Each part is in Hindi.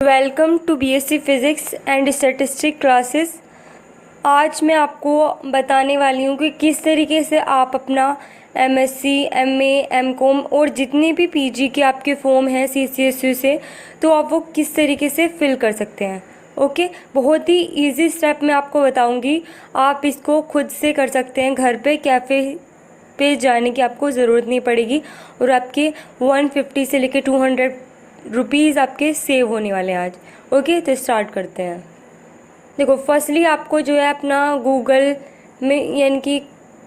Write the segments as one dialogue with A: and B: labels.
A: Welcome to BSc physics and statistics classes. आज मैं आपको बताने वाली हूँ कि किस तरीके से आप अपना एमएससी, एमए, एमकॉम और जितने भी पीजी के आपके फॉर्म हैं सीसीएसयू से, तो आप वो किस तरीके से फिल कर सकते हैं। ओके, बहुत ही इजी स्टेप मैं आपको बताऊँगी। आप इसको खुद से कर सकते हैं घर पे, कैफ़े पे जाने की आपको ज़रूरत नहीं पड़ेगी और आपके 150 से लेकर 200 रुपीज़ आपके सेव होने वाले हैं आज। ओके, तो स्टार्ट करते हैं। देखो, फर्स्टली आपको जो है अपना गूगल में यानी कि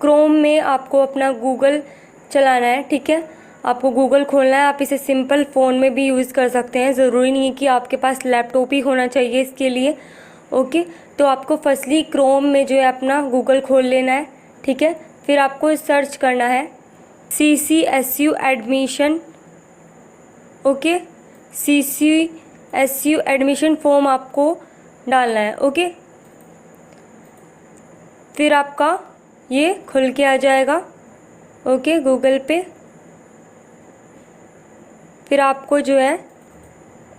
A: क्रोम में आपको अपना गूगल चलाना है। ठीक है, आपको गूगल खोलना है। आप इसे सिंपल फ़ोन में भी यूज़ कर सकते हैं, ज़रूरी नहीं है कि आपके पास लैपटॉप ही होना चाहिए इसके लिए। ओके, तो आपको फर्स्टली क्रोम में जो है अपना गूगल खोल लेना है। ठीक है, फिर आपको सर्च करना है CCSU admission. Okay, CCSU admission form आपको डालना है। ओके, फिर आपका ये खुल के आ जाएगा। ओके, गूगल पे फिर आपको जो है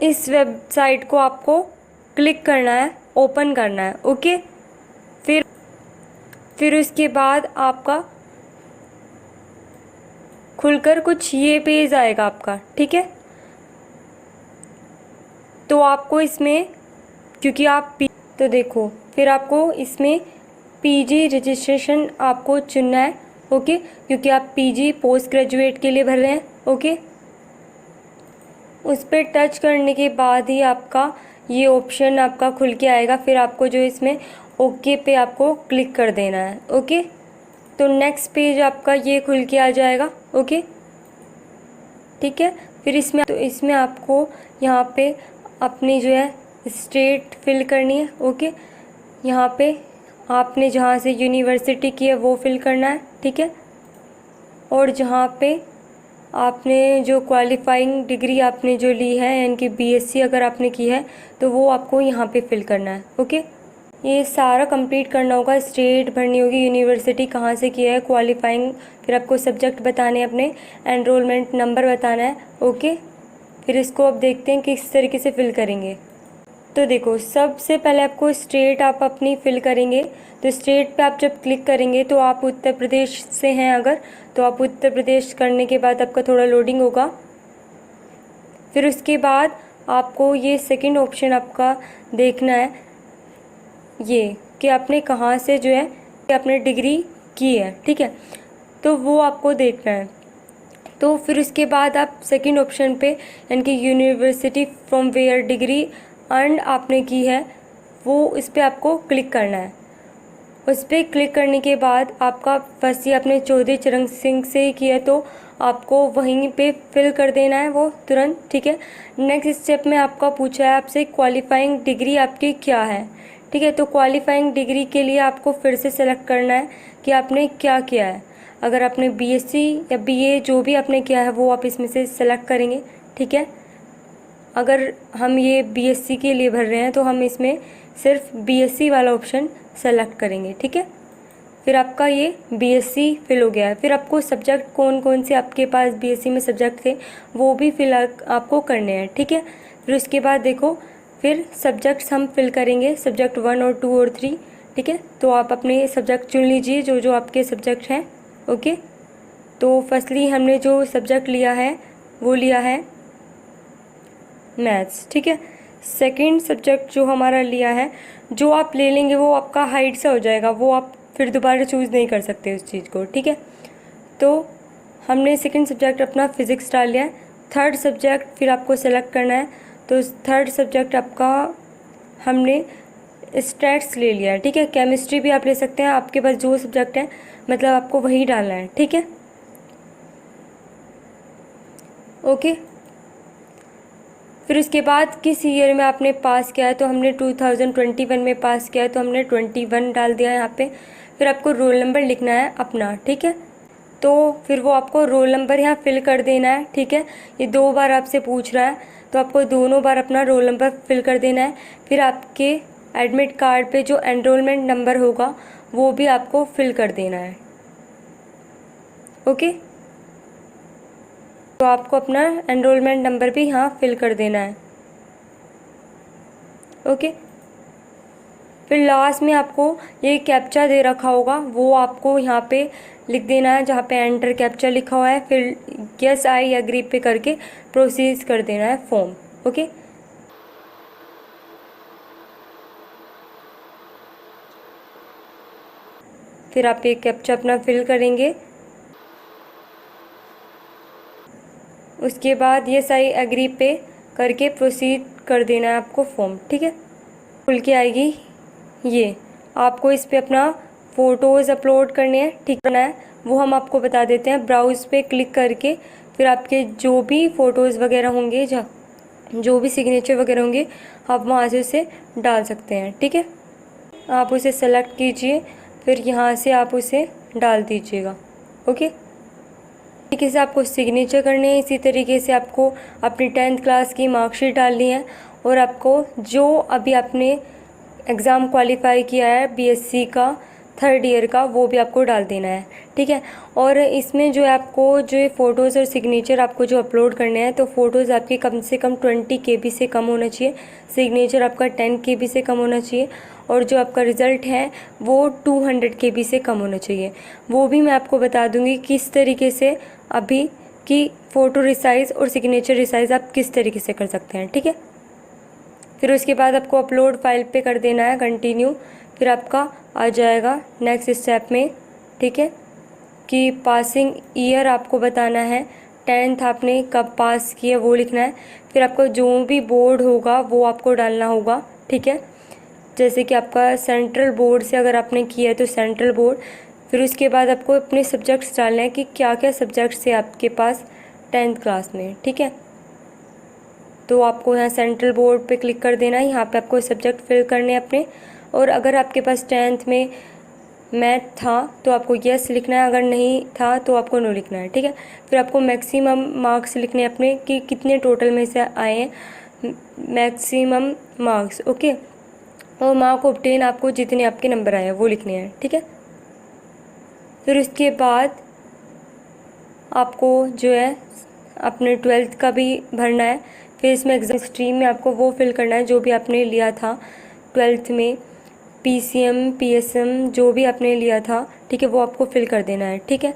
A: इस वेबसाइट को आपको क्लिक करना है, ओपन करना है। ओके, फिर उसके बाद आपका खुलकर कुछ ये पेज आएगा आपका। ठीक है, तो आपको इसमें क्योंकि आप तो देखो, फिर आपको इसमें पीजी रजिस्ट्रेशन आपको चुनना है। ओके, क्योंकि आप पीजी पोस्ट ग्रेजुएट के लिए भर रहे हैं। ओके, उस पर टच करने के बाद ही आपका ये ऑप्शन आपका खुल के आएगा। फिर आपको जो इसमें ओके पे आपको क्लिक कर देना है। ओके, तो नेक्स्ट पेज आपका ये खुल के आ जाएगा। ओके, ठीक है, फिर इसमें आपको यहाँ पे अपनी जो है स्टेट फिल करनी है। ओके, यहाँ पे आपने जहाँ से यूनिवर्सिटी की है वो फिल करना है। ठीक है, और जहाँ पे आपने जो क्वालिफाइंग डिग्री आपने जो ली है यानी कि बीएससी अगर आपने की है तो वो आपको यहाँ पे फिल करना है। ओके, ये सारा कंप्लीट करना होगा। स्टेट भरनी होगी, यूनिवर्सिटी कहाँ से किया है, क्वालिफाइंग, फिर आपको सब्जेक्ट बताने हैं, अपने एनरोलमेंट नंबर बताना है। ओके, फिर इसको अब देखते हैं कि किस तरीके से फिल करेंगे। तो देखो, सबसे पहले आपको स्टेट आप अपनी फिल करेंगे। तो स्टेट पे आप जब क्लिक करेंगे तो आप उत्तर प्रदेश से हैं अगर, तो आप उत्तर प्रदेश करने के बाद आपका थोड़ा लोडिंग होगा। फिर उसके बाद आपको ये सेकंड ऑप्शन आपका देखना है, ये कि आपने कहाँ से जो है कि आपने डिग्री की है। ठीक है, तो वो आपको देखना है। तो फिर उसके बाद आप सेकंड ऑप्शन पे यानी कि university from where degree earn आपने की है, वो इस पर आपको क्लिक करना है। उस पर क्लिक करने के बाद आपका फर्स्ट ही आपने चौधरी चरण सिंह से ही किया तो आपको वहीं पे फिल कर देना है वो तुरंत। ठीक है, नेक्स्ट स्टेप में आपका पूछा है आपसे क्वालिफाइंग डिग्री आपकी क्या है। ठीक है, तो क्वालिफाइंग डिग्री के लिए आपको फिर से सेलेक्ट करना है कि आपने क्या किया है। अगर आपने बीएससी या बीए जो भी आपने किया है वो आप इसमें से सेलेक्ट करेंगे। ठीक है, अगर हम ये बीएससी के लिए भर रहे हैं तो हम इसमें सिर्फ बीएससी वाला ऑप्शन सेलेक्ट करेंगे। ठीक है, फिर आपका ये बीएससी फिल हो गया है। फिर आपको सब्जेक्ट कौन कौन से आपके पास बीएससी में सब्जेक्ट थे वो भी फिल आपको करने हैं। ठीक है, फिर उसके बाद देखो, फिर सब्जेक्ट्स हम फिल करेंगे, सब्जेक्ट 1 और 2 और 3। ठीक है, तो आप अपने सब्जेक्ट चुन लीजिए जो जो आपके सब्जेक्ट हैं। ओके, तो फर्स्टली हमने जो सब्जेक्ट लिया है वो लिया है मैथ्स। ठीक है, सेकंड सब्जेक्ट जो हमारा लिया है, जो आप ले लेंगे वो आपका हाइट से हो जाएगा, वो आप फिर दोबारा चूज़ नहीं कर सकते उस चीज़ को। ठीक है, तो हमने सेकंड सब्जेक्ट अपना फिज़िक्स डाल लिया है। थर्ड सब्जेक्ट फिर आपको सेलेक्ट करना है, तो थर्ड सब्जेक्ट आपका हमने स्टैट्स ले लिया है। ठीक है, केमिस्ट्री भी आप ले सकते हैं, आपके पास जो सब्जेक्ट है मतलब आपको वही डालना है। ठीक है, ओके, फिर उसके बाद किस ईयर में आपने पास किया है, तो हमने 2021 में पास किया है तो हमने 21 डाल दिया है यहाँ पे। फिर आपको रोल नंबर लिखना है अपना। ठीक है, तो फिर वो आपको रोल नंबर यहाँ फिल कर देना है। ठीक है, ये 2 बार आपसे पूछ रहा है तो आपको दोनों बार अपना रोल नंबर फिल कर देना है। फिर आपके एडमिट कार्ड पे जो एनरोलमेंट नंबर होगा वो भी आपको फिल कर देना है। ओके, तो आपको अपना एनरोलमेंट नंबर भी यहाँ फिल कर देना है। ओके। फिर लास्ट में आपको ये कैप्चा दे रखा होगा, वो आपको यहाँ पे लिख देना है जहाँ पे एंटर कैप्चा लिखा हुआ है। फिर यस आई एग्री पे करके प्रोसीड कर देना है फॉर्म। ओके। फिर आप ये कैप्चा अपना फिल करेंगे। उसके बाद यस आई एग्री पे करके प्रोसीड कर देना है आपको फॉर्म। ठीक है, खुल के आएगी ये। आपको इस पे अपना फ़ोटोज़ अपलोड करने हैं, ठीक करना है, वो हम आपको बता देते हैं। ब्राउज़ पे क्लिक करके फिर आपके जो भी फ़ोटोज़ वगैरह होंगे, जो भी सिग्नेचर वगैरह होंगे, आप वहाँ से उसे डाल सकते हैं। ठीक है, आप उसे सेलेक्ट कीजिए, फिर यहाँ से आप उसे डाल दीजिएगा। ओके, तरीके से आपको सिग्नेचर करने हैं। इसी तरीके से आपको अपनी 10th क्लास की मार्कशीट डालनी है और आपको जो अभी आपने एग्ज़ाम क्वालिफाई किया है बीएससी का 3rd ईयर का, वो भी आपको डाल देना है। ठीक है, और इसमें जो है आपको जो फ़ोटोज़ और सिग्नेचर आपको जो अपलोड करने हैं, तो फ़ोटोज़ आपकी कम से कम 20 KB से कम होना चाहिए, सिग्नेचर आपका 10 KB से कम होना चाहिए, और जो आपका रिज़ल्ट है वो 200 KB से कम होना चाहिए। वो भी मैं आपको बता दूंगी किस तरीके से अभी की फ़ोटो रिसाइज़ और सिग्नेचर रिसाइज़ आप किस तरीके से कर सकते हैं। ठीक है, फिर उसके बाद आपको अपलोड फाइल पे कर देना है कंटिन्यू। फिर आपका आ जाएगा नेक्स्ट स्टेप में। ठीक है, कि पासिंग ईयर आपको बताना है, 10th आपने कब पास किया वो लिखना है। फिर आपका जो भी बोर्ड होगा वो आपको डालना होगा। ठीक है, जैसे कि आपका सेंट्रल बोर्ड से अगर आपने किया है तो सेंट्रल बोर्ड। फिर उसके बाद आपको अपने सब्जेक्ट्स डालना है कि क्या क्या सब्जेक्ट्स है आपके पास 10th क्लास में। ठीक है, तो आपको यहाँ सेंट्रल बोर्ड पे क्लिक कर देना है, यहाँ पे आपको सब्जेक्ट फिल करने हैं अपने। और अगर आपके पास 10th में मैथ था तो आपको यस लिखना है, अगर नहीं था तो आपको नो लिखना है। ठीक है, फिर आपको मैक्सिमम मार्क्स लिखने हैं अपने कि कितने टोटल में से आए हैं, मैक्सिमम मार्क्स। ओके, और मार्क ऑब्टेन आपको जितने आपके नंबर आए हैं वो लिखने हैं। ठीक है, फिर उसके बाद आपको जो है अपने 12th का भी भरना है। फिर इसमें एग्ज़ाम स्ट्रीम में आपको वो फिल करना है जो भी आपने लिया था 12th में, पीसीएम पीएसएम जो भी आपने लिया था। ठीक है, वो आपको फिल कर देना है। ठीक है,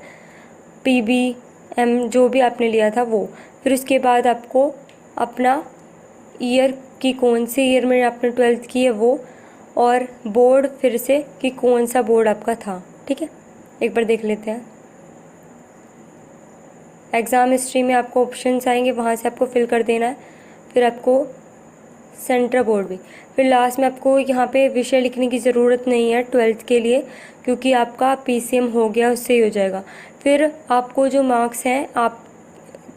A: पीबीएम जो भी आपने लिया था वो। फिर उसके बाद आपको अपना ईयर कि कौन से ईयर में आपने 12th की है वो, और बोर्ड फिर से कि कौन सा बोर्ड आपका था। ठीक है, एक बार देख लेते हैं। एग्ज़ाम हिस्ट्री में आपको ऑप्शंस आएंगे, वहाँ से आपको फिल कर देना है। फिर आपको सेंट्रल बोर्ड भी। फिर लास्ट में आपको यहाँ पे विषय लिखने की ज़रूरत नहीं है 12th के लिए, क्योंकि आपका पीसीएम हो गया, उससे ही हो जाएगा। फिर आपको जो मार्क्स हैं आप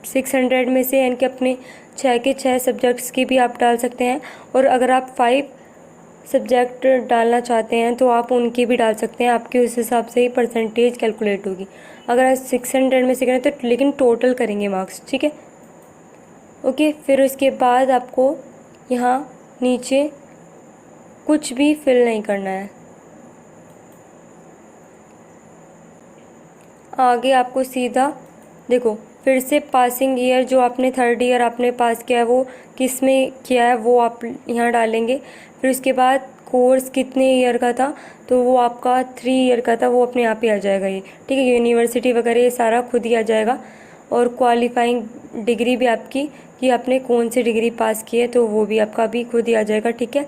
A: 600 में से, यानी कि अपने 6 के 6 सब्जेक्ट्स की भी आप डाल सकते हैं, और अगर आप 5 सब्जेक्ट डालना चाहते हैं तो आप उनकी भी डाल सकते हैं। आपके उस हिसाब से ही परसेंटेज कैलकुलेट होगी। अगर आप 600 में से करें तो लेकिन टोटल करेंगे मार्क्स। ठीक है, ओके। फिर उसके बाद आपको यहाँ नीचे कुछ भी फिल नहीं करना है। आगे आपको सीधा देखो, फिर से पासिंग ईयर जो आपने 3rd ईयर आपने पास किया है वो किस में किया है वो आप यहाँ डालेंगे। फिर उसके बाद कोर्स कितने ईयर का था, तो वो आपका 3 ईयर का था, वो अपने आप ही आ जाएगा ये। ठीक है, यूनिवर्सिटी वगैरह ये सारा खुद ही आ जाएगा। और क्वालिफाइंग डिग्री भी आपकी कि आपने कौन सी डिग्री पास की है, तो वो भी आपका भी खुद ही आ जाएगा। ठीक है,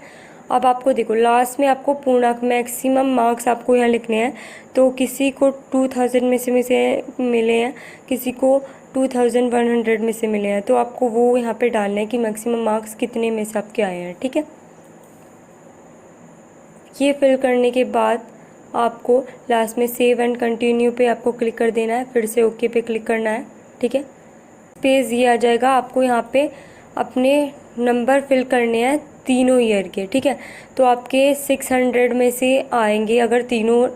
A: अब आपको देखो लास्ट में आपको पूर्णांक मैक्सिमम मार्क्स आपको यहाँ लिखने हैं। तो किसी को 2000 में से मिले हैं, किसी को 2100 में से मिले हैं, तो आपको वो यहाँ पे डालना है कि मैक्सिमम मार्क्स कितने में से आपके आए हैं। ठीक है, ये फिल करने के बाद आपको लास्ट में सेव एंड कंटिन्यू पे आपको क्लिक कर देना है, फिर से ओके पे क्लिक करना है। ठीक है, पेज ये आ जाएगा। आपको यहाँ पे अपने नंबर फिल करने हैं तीनों ईयर के। ठीक है, तो आपके 600 में से आएंगे अगर तीनों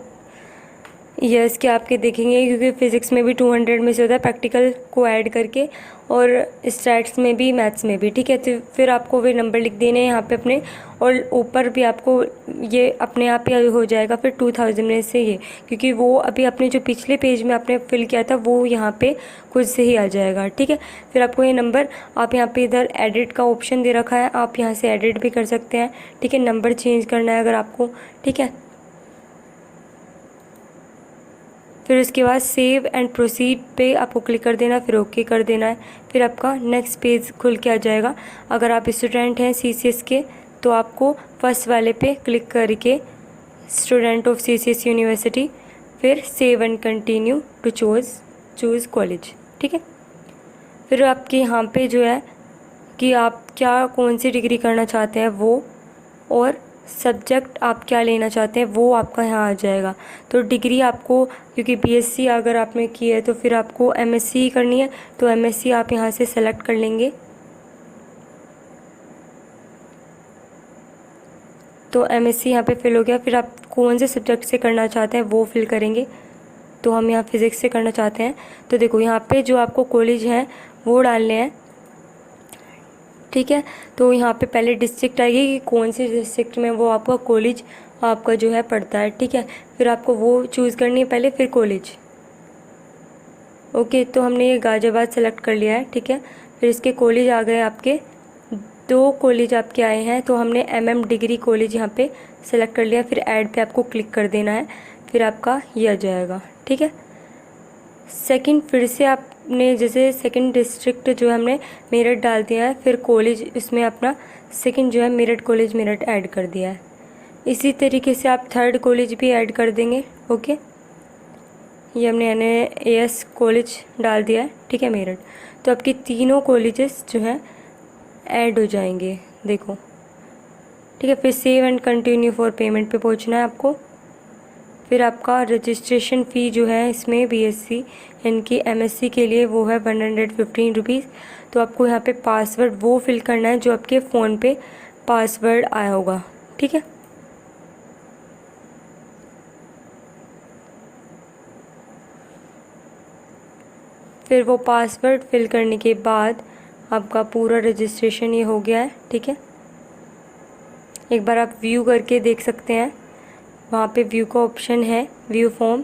A: ईयर्स के आपके देखेंगे, क्योंकि फ़िज़िक्स में भी 200 में से होता है प्रैक्टिकल को ऐड करके, और स्टैट्स में भी, मैथ्स में भी, ठीक है। तो फिर आपको वे नंबर लिख देने हैं यहाँ पे अपने, और ऊपर भी आपको ये अपने आप ही हो जाएगा फिर 2000 में से ये, क्योंकि वो अभी अपने जो पिछले पेज में आपने फिल किया था वो यहाँ पे खुद से ही आ जाएगा, ठीक है। फिर आपको ये नंबर, आप यहाँ पे इधर एडिट का ऑप्शन दे रखा है, आप यहाँ से एडिट भी कर सकते हैं, ठीक है। नंबर चेंज करना है अगर आपको, ठीक है। फिर उसके बाद सेव एंड प्रोसीड पे आपको क्लिक कर देना, फिर ओके कर देना है। फिर आपका नेक्स्ट पेज खुल के आ जाएगा। अगर आप स्टूडेंट हैं CCS के तो आपको फर्स्ट वाले पे क्लिक करके स्टूडेंट ऑफ CCS यूनिवर्सिटी, फिर save and continue to choose college, ठीक है। फिर आपके यहाँ पे जो है कि आप क्या कौन सी डिग्री करना चाहते हैं वो, और सब्जेक्ट आप क्या लेना चाहते हैं वो आपका यहाँ आ जाएगा। तो डिग्री आपको, क्योंकि BSc अगर आपने की है तो फिर आपको MSc ही करनी है, तो MSc आप यहाँ से सेलेक्ट कर लेंगे। तो MSc यहाँ पे फिल हो गया। फिर आप कौन से सब्जेक्ट से करना चाहते हैं वो फिल करेंगे। तो हम यहाँ फिज़िक्स से करना चाहते हैं, तो देखो यहाँ पे जो आपको कॉलेज हैं वो डालने हैं, ठीक है। तो यहाँ पे पहले डिस्ट्रिक्ट आएगी कि कौन से डिस्ट्रिक्ट में वो आपका कॉलेज आपका जो है पड़ता है, ठीक है। फिर आपको वो चूज़ करनी है पहले, फिर कॉलेज। ओके, तो हमने ये गाज़ियाबाद सेलेक्ट कर लिया है, ठीक है। फिर इसके कॉलेज आ गए आपके, 2 कॉलेज आपके आए हैं, तो हमने MM डिग्री कॉलेज यहाँ पे सेलेक्ट कर लिया। फिर ऐड पे आपको क्लिक कर देना है, फिर आपका ये आ जाएगा, ठीक है। सेकंड, फिर से आपने जैसे सेकंड डिस्ट्रिक्ट जो है हमने मेरठ डाल दिया है, फिर कॉलेज इसमें अपना सेकंड जो है मेरठ कॉलेज मेरठ ऐड कर दिया है। इसी तरीके से आप थर्ड कॉलेज भी ऐड कर देंगे। ओके, ये हमने NAS कॉलेज डाल दिया है, ठीक है, मेरठ। तो आपके तीनों कॉलेजेस जो हैं ऐड हो जाएंगे, देखो, ठीक है। फिर save and continue for payment पे पहुंचना है आपको। फिर आपका रजिस्ट्रेशन फ़ी जो है इसमें BSc यानी कि MSc के लिए वो है 115 रुपीज़। तो आपको यहाँ पे पासवर्ड वो फिल करना है जो आपके फ़ोन पे पासवर्ड आया होगा, ठीक है। फिर वो पासवर्ड फिल करने के बाद आपका पूरा रजिस्ट्रेशन ये हो गया है, ठीक है। एक बार आप व्यू करके देख सकते हैं, वहाँ पे व्यू का ऑप्शन है, व्यू फॉर्म,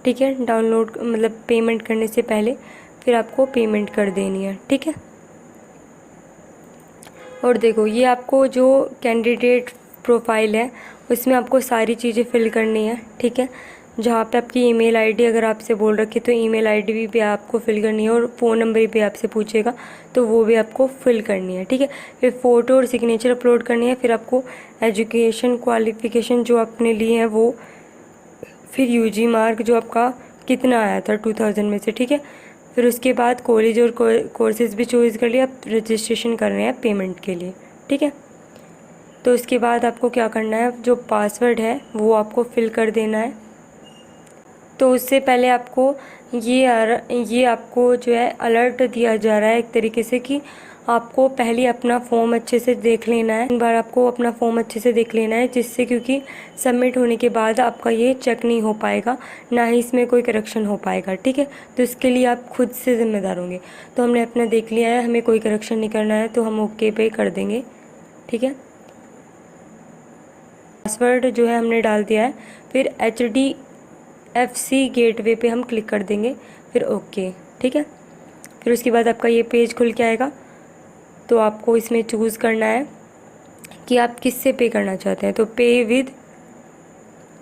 A: ठीक है। डाउनलोड मतलब पेमेंट करने से पहले फिर आपको पेमेंट कर देनी है, ठीक है। और देखो, ये आपको जो कैंडिडेट प्रोफाइल है उसमें आपको सारी चीज़ें फिल करनी है, ठीक है। जहाँ पे आपकी ईमेल आईडी अगर आपसे बोल रखी तो ईमेल आईडी भी आपको फिल करनी है, और फ़ोन नंबर भी आपसे पूछेगा तो वो भी आपको फिल करनी है, ठीक है। फिर फ़ोटो और सिग्नेचर अपलोड करनी है। फिर आपको एजुकेशन क्वालिफ़िकेशन जो आपने ली है वो, फिर UG मार्क जो आपका कितना आया था 2000 में से, ठीक है। फिर उसके बाद कॉलेज और कोर्सेज़ भी चॉइस कर लिया, आप रजिस्ट्रेशन कर रहे हैं पेमेंट के लिए, ठीक है। तो उसके बाद आपको क्या करना है, जो पासवर्ड है वो आपको फिल कर देना है। तो उससे पहले आपको ये आपको जो है अलर्ट दिया जा रहा है एक तरीके से कि आपको पहले अपना फॉर्म अच्छे से देख लेना है। एक बार आपको अपना फॉर्म अच्छे से देख लेना है, जिससे क्योंकि सबमिट होने के बाद आपका ये चेक नहीं हो पाएगा, ना ही इसमें कोई करेक्शन हो पाएगा, ठीक है। तो इसके लिए आप खुद से ज़िम्मेदार होंगे। तो हमने अपना देख लिया है, हमें कोई करेक्शन नहीं करना है, तो हम ओके पे कर देंगे, ठीक है। पासवर्ड जो है हमने डाल दिया है। फिर HDFC गेटवे पे हम क्लिक कर देंगे, फिर ओके, ठीक है। फिर उसके बाद आपका ये पेज खुल के आएगा। तो आपको इसमें चूज़ करना है कि आप किससे पे करना चाहते हैं। तो पे विद,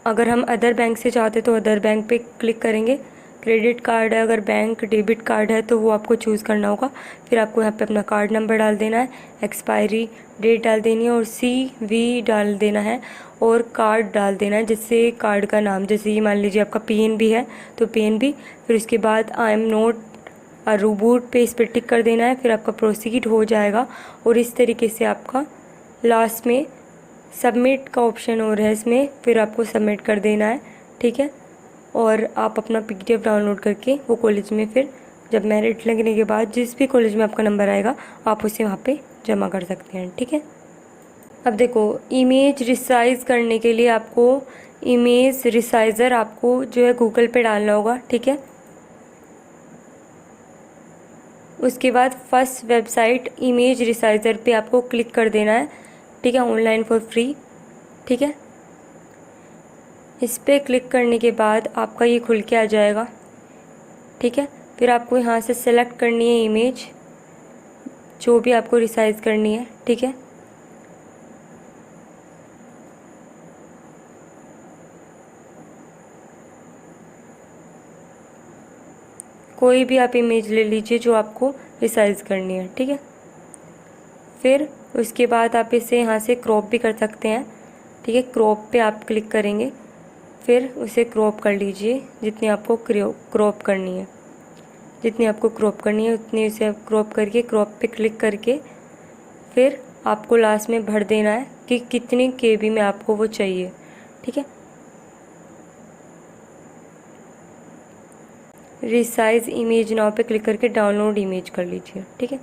A: अगर हम अदर बैंक से चाहते तो अदर बैंक पे क्लिक करेंगे। क्रेडिट कार्ड है, अगर बैंक डेबिट कार्ड है तो वो आपको चूज़ करना होगा। फिर आपको यहाँ पे अपना कार्ड नंबर डाल देना है, एक्सपायरी डेट डाल देनी है, और CVV डाल देना है, और कार्ड डाल देना है, जिससे कार्ड का नाम, जैसे ये मान लीजिए आपका PNB है तो PNB। फिर उसके बाद आई एम नॉट रोबोट पे इस पर टिक कर देना है। फिर आपका प्रोसीड हो जाएगा, और इस तरीके से आपका लास्ट में सबमिट का ऑप्शन हो रहा है इसमें, फिर आपको सबमिट कर देना है, ठीक है। और आप अपना PDF डाउनलोड करके वो कॉलेज में, फिर जब मेरिट लगने के बाद जिस भी कॉलेज में आपका नंबर आएगा आप उसे वहाँ पे जमा कर सकते हैं, ठीक है। अब देखो, इमेज रिसाइज करने के लिए आपको इमेज रिसाइज़र आपको जो है गूगल पे डालना होगा, ठीक है। उसके बाद फर्स्ट वेबसाइट इमेज रिसाइज़र पे आपको क्लिक कर देना है, ठीक है, ऑनलाइन फॉर फ्री, ठीक है। इस पर क्लिक करने के बाद आपका ये खुल के आ जाएगा, ठीक है। फिर आपको यहाँ से सेलेक्ट करनी है इमेज जो भी आपको रिसाइज करनी है, ठीक है। कोई भी आप इमेज ले लीजिए जो आपको रिसाइज करनी है, ठीक है। फिर उसके बाद आप इसे यहाँ से क्रॉप भी कर सकते हैं, ठीक है। क्रॉप पे आप क्लिक करेंगे, फिर उसे क्रॉप कर लीजिए जितनी आपको क्रॉप करनी है, जितनी आपको क्रॉप करनी है उतनी उसे क्रॉप करके क्रॉप पे क्लिक करके फिर आपको लास्ट में भर देना है कि कितनी केबी में आपको वो चाहिए, ठीक है। रिसाइज इमेज नाउ पे क्लिक करके डाउनलोड इमेज कर लीजिए, ठीक है।